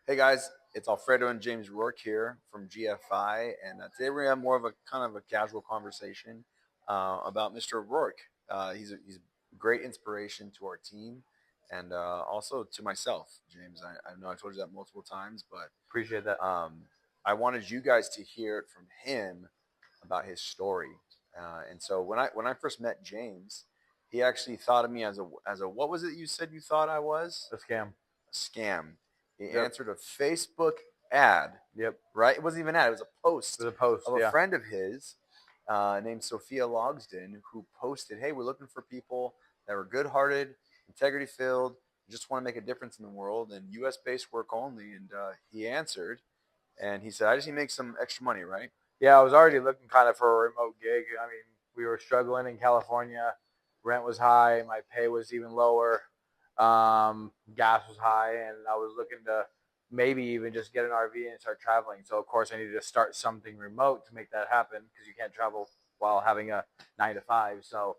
Hey guys, it's Alfredo and James Roark here from GFI, and today we're gonna have more of a kind of a casual conversation about Mr. Roark. He's a great inspiration to our team, and also to myself, James. I know I told you that multiple times, but Appreciate that. I wanted you guys to hear it from him about his story. And so when I first met James, he actually thought of me as a what was it you said you thought I was? A scam. A scam. He Yep. answered a Facebook ad, Yep. right? It wasn't even an ad, it was a It post was a post. of a Yeah. friend of his named Sophia Logsden, who posted, "Hey, we're looking for people that were good hearted, integrity filled, just want to make a difference in the world, and US based work only." And he answered and he said, "I just need to make some extra money, right?" Yeah. I was already looking kind of for a remote gig. I mean, we were struggling in California. Rent was high. My pay was even lower. Gas was high, and I was looking to maybe even just get an RV and start traveling. So of course I needed to start something remote to make that happen because you can't travel while having a 9 to 5. So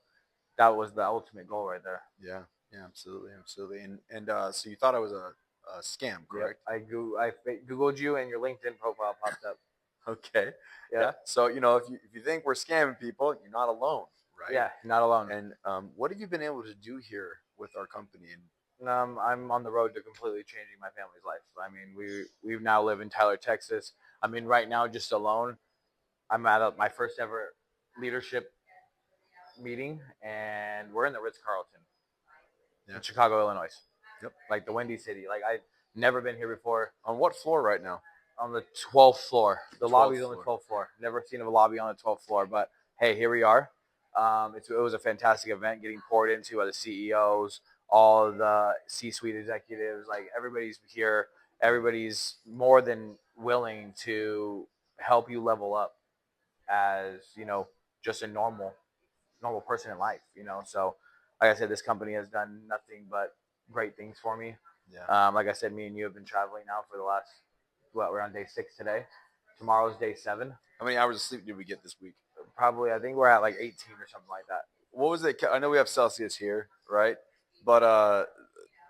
that was the ultimate goal right there. Yeah, yeah, absolutely, absolutely. And so you thought I was a scam, Yep. correct? I googled you and your LinkedIn profile popped up. Okay. Yeah. Yeah. So if you think we're scamming people, you're not alone, right? Yeah. Not alone. And what have you been able to do here with our company? And I'm on the road to completely changing my family's life. I mean, we now live in Tyler, Texas. I mean, right now, just alone, I'm at my first ever leadership meeting, and we're in the Ritz Carlton yeah. in Chicago, Illinois, Yep. like the Windy City. Like I've never been here before. On what floor right now? On the 12th floor. The 12th lobby's on the floor. 12th floor. Never seen a lobby on the 12th floor, but hey, here we are. It was a fantastic event, getting poured into by the CEOs, all the C-suite executives. Like everybody's here. Everybody's more than willing to help you level up as just a normal person in life. So like I said, this company has done nothing but great things for me. Yeah. Like I said, me and you have been traveling now for the last we're on day 6 today. Tomorrow's day 7. How many hours of sleep did we get this week? Probably, I think we're at like 18 or something like that. What was it? I know we have Celsius here, right? But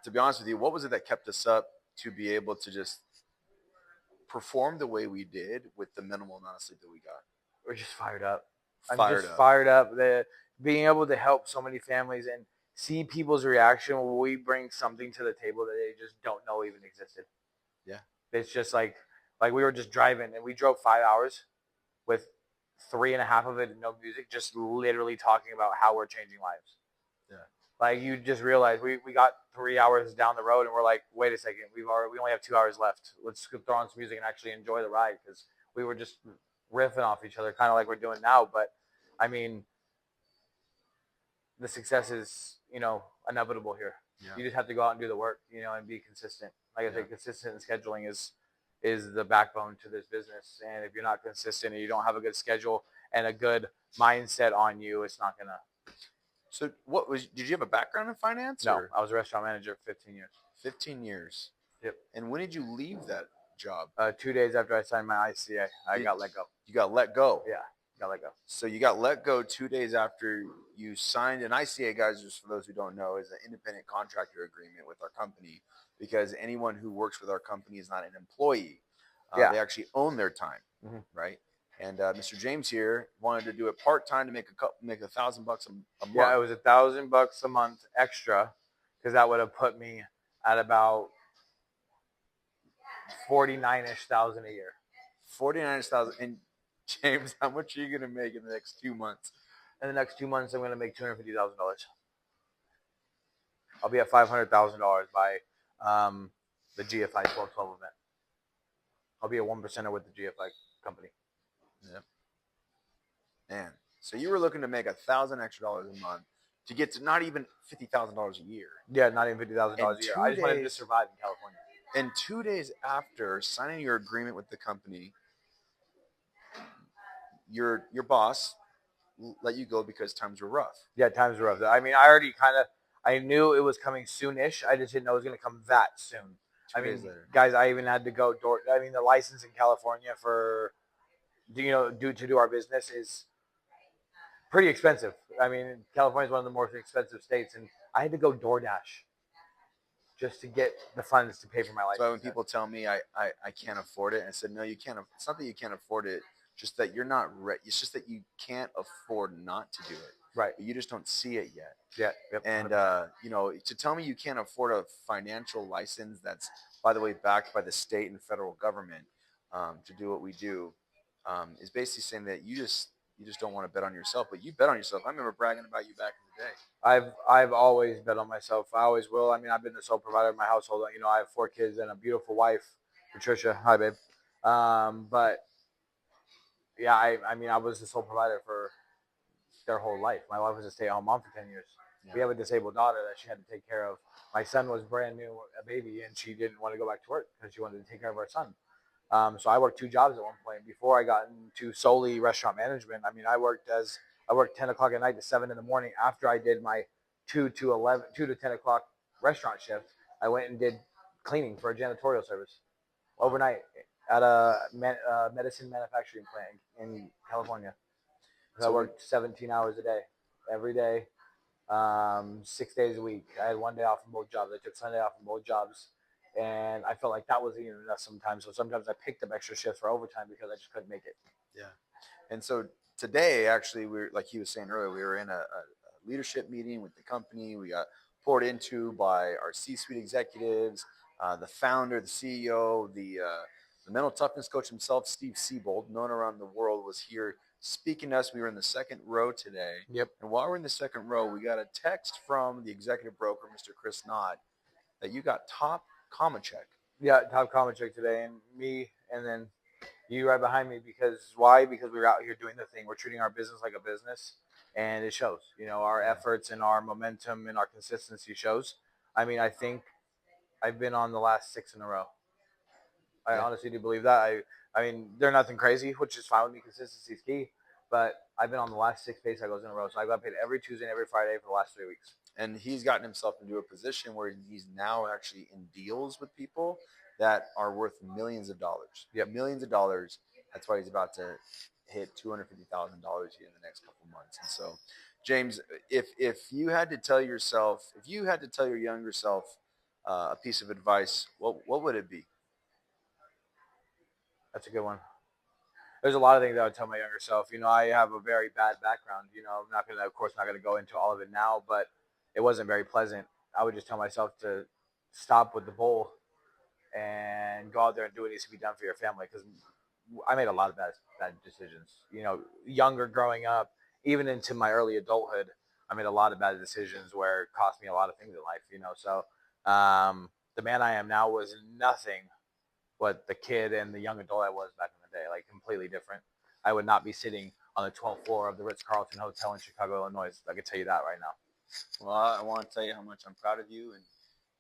to be honest with you, what was it that kept us up to be able to just perform the way we did with the minimal amount of sleep that we got? We're just fired up. I'm Fired just up. fired up. Being able to help so many families and see people's reaction when we bring something to the table that they just don't know even existed. Yeah. It's just like we were just driving and we drove 5 hours with 3.5 of it no music, just literally talking about how we're changing lives. Yeah. Like you just realize we got 3 hours down the road and we're like, wait a second, we only have 2 hours left. Let's throw on some music and actually enjoy the ride because we were just riffing off each other, kind of like we're doing now. But I mean, the success is inevitable here. Yeah. You just have to go out and do the work, and be consistent. Like I Yeah. said, consistent scheduling is the backbone to this business. And if you're not consistent and you don't have a good schedule and a good mindset on you, it's not gonna. So did you have a background in finance? No, Or I was a restaurant manager for 15 years. 15 years. Yep. And when did you leave that job? 2 days after I signed my ICA, I got let go. You got let go. Yeah, got let go. So you got let go 2 days after you signed an ICA, guys. Just for those who don't know, is an independent contractor agreement with our company, because anyone who works with our company is not an employee. Yeah. They actually own their time, right? And Mr. James here wanted to do it part time to make $1,000 a month. Yeah, it was $1,000 a month extra, because that would have put me at about 49-ish thousand a year. 49,000. And James, how much are you gonna make in the next 2 months? In the next 2 months, I'm gonna make $250,000. I'll be at $500,000 by the GFI 1212 event. I'll be a 1%er with the GFI company. Yeah. Man, so you were looking to make $1,000 extra a month to get to not even $50,000 a year. Yeah, not even $50,000 a year. I just wanted to survive in California. And 2 days after signing your agreement with the company, your boss let you go because times were rough. Yeah, times were rough. I mean, I knew it was coming soonish. I just didn't know it was going to come that soon. 2 days later. Guys, I even had to go the license in California for, to do our business is pretty expensive. I mean, California is one of the more expensive states, and I had to go DoorDash. just to get the funds to pay for my life. So when people tell me I can't afford it, I said, no, you can't. It's not that you can't afford it, just that you're not ready. It's just that you can't afford not to do it. Right. But you just don't see it yet. Yeah. Yep. And, to tell me you can't afford a financial license that's, by the way, backed by the state and federal government to do what we do is basically saying that you just don't want to bet on yourself, but you bet on yourself. I remember bragging about you back in the day. I've always bet on myself. I always will. I mean, I've been the sole provider of my household. You know, I have 4 kids and a beautiful wife, Patricia. Hi, babe. But yeah, I mean, I was the sole provider for their whole life. My wife was a stay-at-home mom for 10 years. Yeah. We have a disabled daughter that she had to take care of. My son was brand new, a baby, and she didn't want to go back to work because she wanted to take care of our son. So I worked 2 jobs at one point before I got into solely restaurant management. I mean, I worked 10 o'clock at night to 7 in the morning after I did my 2 to 10 o'clock restaurant shift. I went and did cleaning for a janitorial service overnight at a medicine manufacturing plant in California. So I worked 17 hours a day, every day, 6 days a week. I had 1 day off from both jobs. I took Sunday off from both jobs. And I felt like that wasn't even enough sometimes. So sometimes I picked up extra shifts for overtime because I just couldn't make it. Yeah. And so today, actually, like he was saying earlier, we were in a leadership meeting with the company. We got poured into by our C-suite executives, the founder, the CEO, the mental toughness coach himself, Steve Siebold, known around the world, was here speaking to us. We were in the second row today. Yep. And while we're in the second row, we got a text from the executive broker, Mr. Chris Knott, that you got top comma check. Yeah, top comma check today, and me, and then you right behind me. Because why? Because we were out here doing the thing. We're treating our business like a business, and it shows. You know, our efforts and our momentum and our consistency shows. I mean, I think I've been on the last 6 in a row. I honestly do believe that. I mean, they're nothing crazy, which is fine with me. Consistency is key. But I've been on the last 6 pay cycles in a row. So I got paid every Tuesday and every Friday for the last 3 weeks. And he's gotten himself into a position where he's now actually in deals with people that are worth millions of dollars. Yep. Millions of dollars. That's why he's about to hit $250,000 here in the next couple months. And so, James, if you had to tell yourself, if you had to tell your younger self a piece of advice, what would it be? That's a good one. There's a lot of things I would tell my younger self. You know, I have a very bad background. You know, I'm not gonna, of course, not gonna go into all of it now, but it wasn't very pleasant. I would just tell myself to stop with the bull and go out there and do what needs to be done for your family. Because I made a lot of bad decisions. You know, younger growing up, even into my early adulthood, I made a lot of bad decisions where it cost me a lot of things in life. You know, so the man I am now was nothing what the kid and the young adult I was back in the day, like completely different. I would not be sitting on the 12th floor of the Ritz-Carlton Hotel in Chicago, Illinois. I can tell you that right now. Well, I want to tell you how much I'm proud of you, and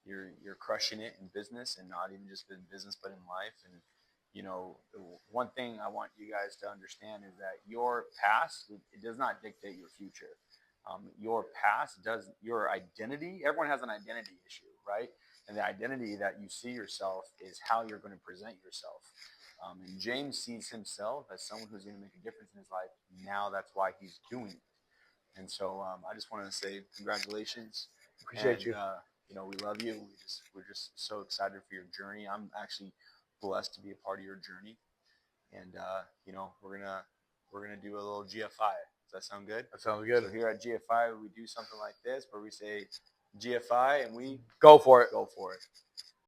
you're crushing it in business, and not even just in business, but in life. And one thing I want you guys to understand is that your past, it does not dictate your future. Your past does, your identity. Everyone has an identity issue, right? And the identity that you see yourself is how you're going to present yourself. And James sees himself as someone who's going to make a difference in his life. Now that's why he's doing it. And so I just wanted to say congratulations. Appreciate you. We love you. We're just so excited for your journey. I'm actually blessed to be a part of your journey. And we're gonna do a little GFI. Does that sound good? That sounds good. So here at GFI, we do something like this where we say GFI and we go for it. Go for it.